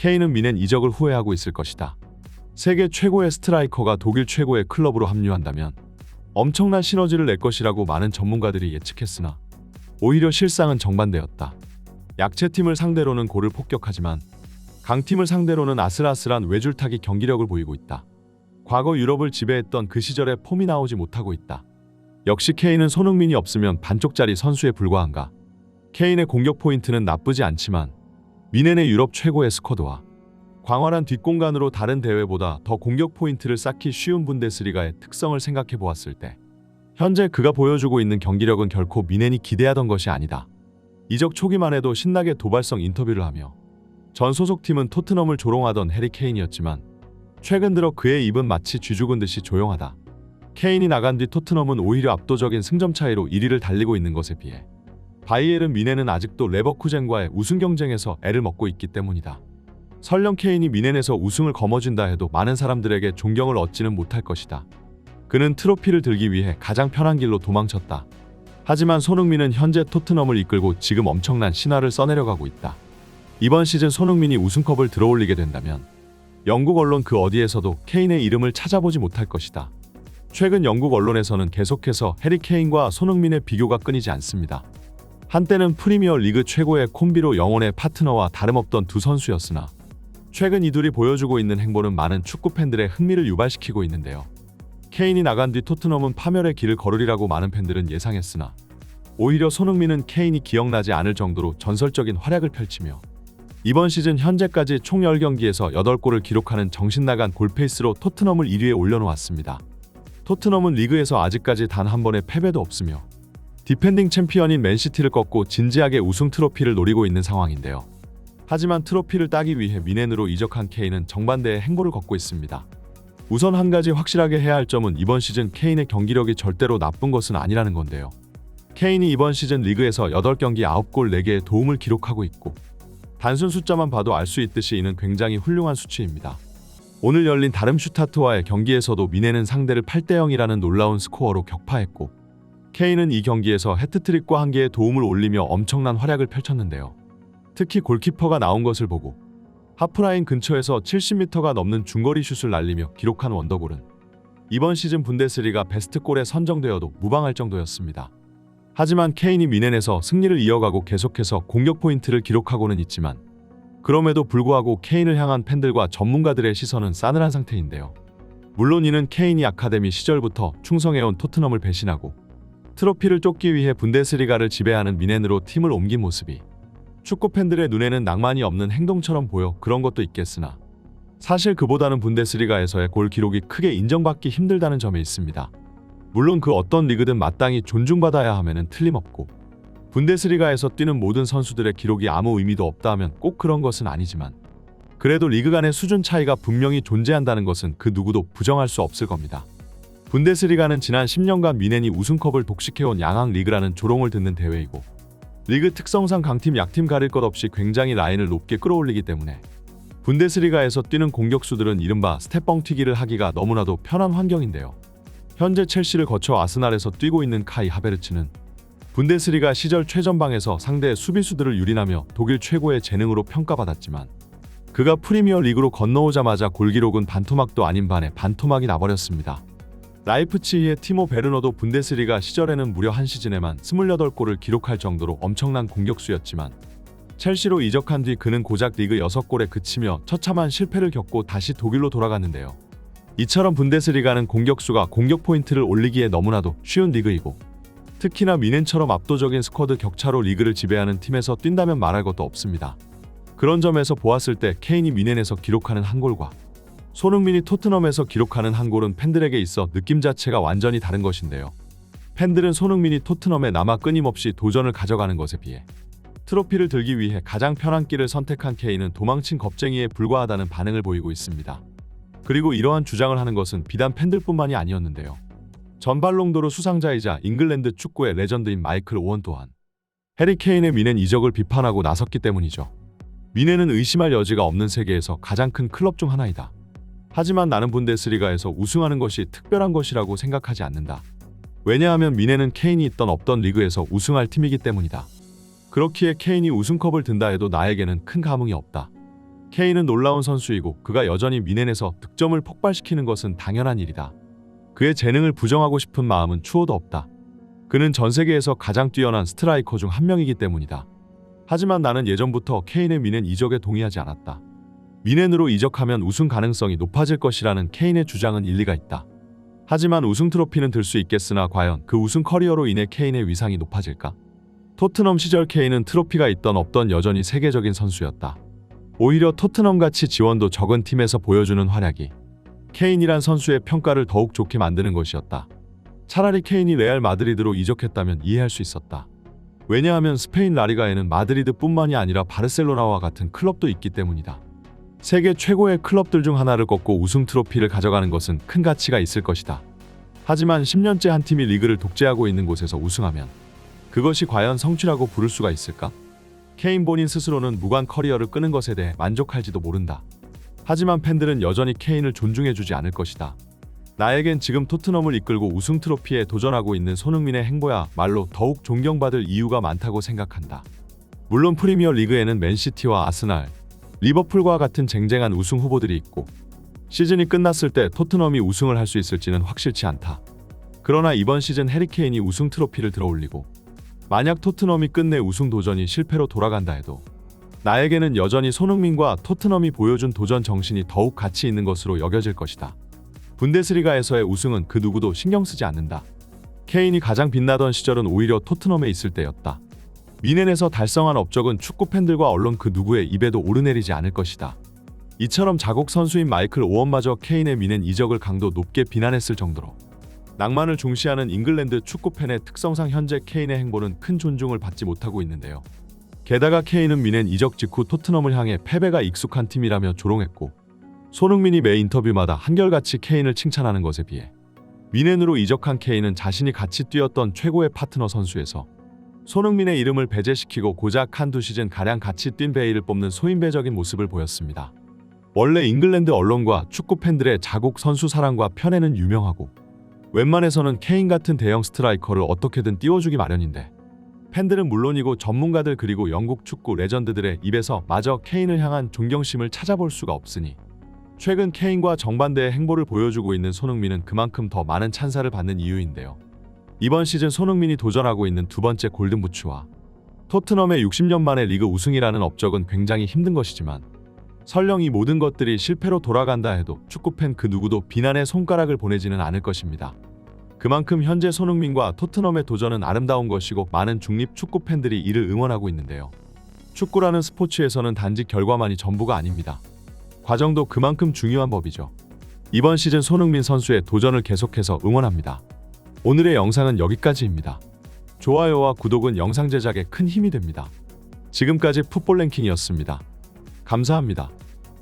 케인은 미넨 이적을 후회하고 있을 것이다. 세계 최고의 스트라이커가 독일 최고의 클럽으로 합류한다면 엄청난 시너지를 낼 것이라고 많은 전문가들이 예측했으나 오히려 실상은 정반대였다. 약체팀을 상대로는 골을 폭격하지만 강팀을 상대로는 아슬아슬한 외줄타기 경기력을 보이고 있다. 과거 유럽을 지배했던 그 시절의 폼이 나오지 못하고 있다. 역시 케인은 손흥민이 없으면 반쪽짜리 선수에 불과한가. 케인의 공격 포인트는 나쁘지 않지만 미넨의 유럽 최고의 스쿼드와 광활한 뒷공간으로 다른 대회보다 더 공격 포인트를 쌓기 쉬운 분데스리가의 특성을 생각해 보았을 때 현재 그가 보여주고 있는 경기력은 결코 미넨이 기대하던 것이 아니다. 이적 초기만 해도 신나게 도발성 인터뷰를 하며 전 소속팀은 토트넘을 조롱하던 해리 케인이었지만 최근 들어 그의 입은 마치 쥐죽은 듯이 조용하다. 케인이 나간 뒤 토트넘은 오히려 압도적인 승점 차이로 1위를 달리고 있는 것에 비해 바이에른 미넨은 아직도 레버쿠젠과의 우승 경쟁에서 애를 먹고 있기 때문이다. 설령 케인이 미넨에서 우승을 거머쥔다 해도 많은 사람들에게 존경을 얻지는 못할 것이다. 그는 트로피를 들기 위해 가장 편한 길로 도망쳤다. 하지만 손흥민은 현재 토트넘을 이끌고 지금 엄청난 신화를 써내려가고 있다. 이번 시즌 손흥민이 우승컵을 들어올리게 된다면 영국 언론 그 어디에서도 케인의 이름을 찾아보지 못할 것이다. 최근 영국 언론에서는 계속해서 해리 케인과 손흥민의 비교가 끊이지 않습니다. 한때는 프리미어 리그 최고의 콤비로 영혼의 파트너와 다름없던 두 선수였으나 최근 이 둘이 보여주고 있는 행보는 많은 축구 팬들의 흥미를 유발시키고 있는데요. 케인이 나간 뒤 토트넘은 파멸의 길을 걸으리라고 많은 팬들은 예상했으나 오히려 손흥민은 케인이 기억나지 않을 정도로 전설적인 활약을 펼치며 이번 시즌 현재까지 총 10경기에서 8골을 기록하는 정신나간 골페이스로 토트넘을 1위에 올려놓았습니다. 토트넘은 리그에서 아직까지 단 한 번의 패배도 없으며 디펜딩 챔피언인 맨시티를 꺾고 진지하게 우승 트로피를 노리고 있는 상황인데요. 하지만 트로피를 따기 위해 미넨으로 이적한 케인은 정반대의 행보를 걷고 있습니다. 우선 한 가지 확실하게 해야 할 점은 이번 시즌 케인의 경기력이 절대로 나쁜 것은 아니라는 건데요. 케인이 이번 시즌 리그에서 8경기 9골 4개의 도움을 기록하고 있고 단순 숫자만 봐도 알 수 있듯이 이는 굉장히 훌륭한 수치입니다. 오늘 열린 다름슈타트와의 경기에서도 미넨은 상대를 8대0이라는 놀라운 스코어로 격파했고 케인은 이 경기에서 해트트릭과 한 개의 도움을 올리며 엄청난 활약을 펼쳤는데요. 특히 골키퍼가 나온 것을 보고 하프라인 근처에서 70m가 넘는 중거리 슛을 날리며 기록한 원더골은 이번 시즌 분데스리가 베스트골에 선정되어도 무방할 정도였습니다. 하지만 케인이 미넨에서 승리를 이어가고 계속해서 공격 포인트를 기록하고는 있지만 그럼에도 불구하고 케인을 향한 팬들과 전문가들의 시선은 싸늘한 상태인데요. 물론 이는 케인이 아카데미 시절부터 충성해온 토트넘을 배신하고 트로피를 쫓기 위해 분데스리가를 지배하는 미넨으로 팀을 옮긴 모습이 축구 팬들의 눈에는 낭만이 없는 행동처럼 보여 그런 것도 있겠으나 사실 그보다는 분데스리가에서의 골 기록이 크게 인정받기 힘들다는 점에 있습니다. 물론 그 어떤 리그든 마땅히 존중받아야 함에는 틀림없고 분데스리가에서 뛰는 모든 선수들의 기록이 아무 의미도 없다 하면 꼭 그런 것은 아니지만 그래도 리그 간의 수준 차이가 분명히 존재한다는 것은 그 누구도 부정할 수 없을 겁니다. 분데스리가는 지난 10년간 미넨이 우승컵을 독식해온 양앙 리그라는 조롱을 듣는 대회이고 리그 특성상 강팀 약팀 가릴 것 없이 굉장히 라인을 높게 끌어올리기 때문에 분데스리가에서 뛰는 공격수들은 이른바 스텝 뻥튀기를 하기가 너무나도 편한 환경인데요. 현재 첼시를 거쳐 아스날에서 뛰고 있는 카이 하베르츠는 분데스리가 시절 최전방에서 상대의 수비수들을 유린하며 독일 최고의 재능으로 평가받았지만 그가 프리미어 리그로 건너오자마자 골기록은 반토막도 아닌 반에 반토막이 나버렸습니다. 라이프치히의 티모 베르너도 분데스리가 시절에는 무려 한 시즌에만 28골을 기록할 정도로 엄청난 공격수였지만 첼시로 이적한 뒤 그는 고작 리그 6골에 그치며 처참한 실패를 겪고 다시 독일로 돌아갔는데요. 이처럼 분데스리가는 공격수가 공격 포인트를 올리기에 너무나도 쉬운 리그이고 특히나 미넨처럼 압도적인 스쿼드 격차로 리그를 지배하는 팀에서 뛴다면 말할 것도 없습니다. 그런 점에서 보았을 때 케인이 미넨에서 기록하는 한 골과 손흥민이 토트넘에서 기록하는 한 골은 팬들에게 있어 느낌 자체가 완전히 다른 것인데요. 팬들은 손흥민이 토트넘에 남아 끊임없이 도전을 가져가는 것에 비해 트로피를 들기 위해 가장 편한 길을 선택한 케인은 도망친 겁쟁이에 불과하다는 반응을 보이고 있습니다. 그리고 이러한 주장을 하는 것은 비단 팬들뿐만이 아니었는데요. 전 발롱도르 수상자이자 잉글랜드 축구의 레전드인 마이클 오원 또한 해리 케인의 미넨 이적을 비판하고 나섰기 때문이죠. 미넨은 의심할 여지가 없는 세계에서 가장 큰 클럽 중 하나이다. 하지만 나는 분데스리가에서 우승하는 것이 특별한 것이라고 생각하지 않는다. 왜냐하면 미넨은 케인이 있던 없던 리그에서 우승할 팀이기 때문이다. 그렇기에 케인이 우승컵을 든다 해도 나에게는 큰 감흥이 없다. 케인은 놀라운 선수이고 그가 여전히 미넨에서 득점을 폭발시키는 것은 당연한 일이다. 그의 재능을 부정하고 싶은 마음은 추호도 없다. 그는 전 세계에서 가장 뛰어난 스트라이커 중 한 명이기 때문이다. 하지만 나는 예전부터 케인의 미넨 이적에 동의하지 않았다. 미넨으로 이적하면 우승 가능성이 높아질 것이라는 케인의 주장은 일리가 있다. 하지만 우승 트로피는 들 수 있겠으나 과연 그 우승 커리어로 인해 케인의 위상이 높아질까? 토트넘 시절 케인은 트로피가 있던 없던 여전히 세계적인 선수였다. 오히려 토트넘같이 지원도 적은 팀에서 보여주는 활약이 케인이란 선수의 평가를 더욱 좋게 만드는 것이었다. 차라리 케인이 레알 마드리드로 이적했다면 이해할 수 있었다. 왜냐하면 스페인 라리가에는 마드리드뿐만이 아니라 바르셀로나와 같은 클럽도 있기 때문이다. 세계 최고의 클럽들 중 하나를 꺾고 우승 트로피를 가져가는 것은 큰 가치가 있을 것이다. 하지만 10년째 한 팀이 리그를 독재하고 있는 곳에서 우승하면 그것이 과연 성취라고 부를 수가 있을까? 케인 본인 스스로는 무관 커리어를 끄는 것에 대해 만족할지도 모른다. 하지만 팬들은 여전히 케인을 존중해주지 않을 것이다. 나에겐 지금 토트넘을 이끌고 우승 트로피에 도전하고 있는 손흥민의 행보야말로 더욱 존경받을 이유가 많다고 생각한다. 물론 프리미어 리그에는 맨시티와 아스날, 리버풀과 같은 쟁쟁한 우승 후보들이 있고 시즌이 끝났을 때 토트넘이 우승을 할 수 있을지는 확실치 않다. 그러나 이번 시즌 해리 케인이 우승 트로피를 들어올리고 만약 토트넘이 끝내 우승 도전이 실패로 돌아간다 해도 나에게는 여전히 손흥민과 토트넘이 보여준 도전 정신이 더욱 가치 있는 것으로 여겨질 것이다. 분데스리가에서의 우승은 그 누구도 신경 쓰지 않는다. 케인이 가장 빛나던 시절은 오히려 토트넘에 있을 때였다. 미넨에서 달성한 업적은 축구 팬들과 언론 그 누구의 입에도 오르내리지 않을 것이다. 이처럼 자국 선수인 마이클 오원마저 케인의 미넨 이적을 강도 높게 비난했을 정도로 낭만을 중시하는 잉글랜드 축구 팬의 특성상 현재 케인의 행보는 큰 존중을 받지 못하고 있는데요. 게다가 케인은 미넨 이적 직후 토트넘을 향해 패배가 익숙한 팀이라며 조롱했고 손흥민이 매 인터뷰마다 한결같이 케인을 칭찬하는 것에 비해 미넨으로 이적한 케인은 자신이 같이 뛰었던 최고의 파트너 선수에서 손흥민의 이름을 배제시키고 고작 한두 시즌가량 같이 뛴 베일을 뽑는 소인배적인 모습을 보였습니다. 원래 잉글랜드 언론과 축구 팬들의 자국 선수 사랑과 편애는 유명하고 웬만해서는 케인 같은 대형 스트라이커를 어떻게든 띄워주기 마련인데 팬들은 물론이고 전문가들 그리고 영국 축구 레전드들의 입에서 마저 케인을 향한 존경심을 찾아볼 수가 없으니 최근 케인과 정반대의 행보를 보여주고 있는 손흥민은 그만큼 더 많은 찬사를 받는 이유인데요. 이번 시즌 손흥민이 도전하고 있는 두 번째 골든부츠와 토트넘의 60년 만의 리그 우승이라는 업적은 굉장히 힘든 것이지만 설령 이 모든 것들이 실패로 돌아간다 해도 축구팬 그 누구도 비난의 손가락을 보내지는 않을 것입니다. 그만큼 현재 손흥민과 토트넘의 도전은 아름다운 것이고 많은 중립 축구팬들이 이를 응원하고 있는데요. 축구라는 스포츠에서는 단지 결과만이 전부가 아닙니다. 과정도 그만큼 중요한 법이죠. 이번 시즌 손흥민 선수의 도전을 계속해서 응원합니다. 오늘의 영상은 여기까지입니다. 좋아요와 구독은 영상 제작에 큰 힘이 됩니다. 지금까지 풋볼랭킹이었습니다. 감사합니다.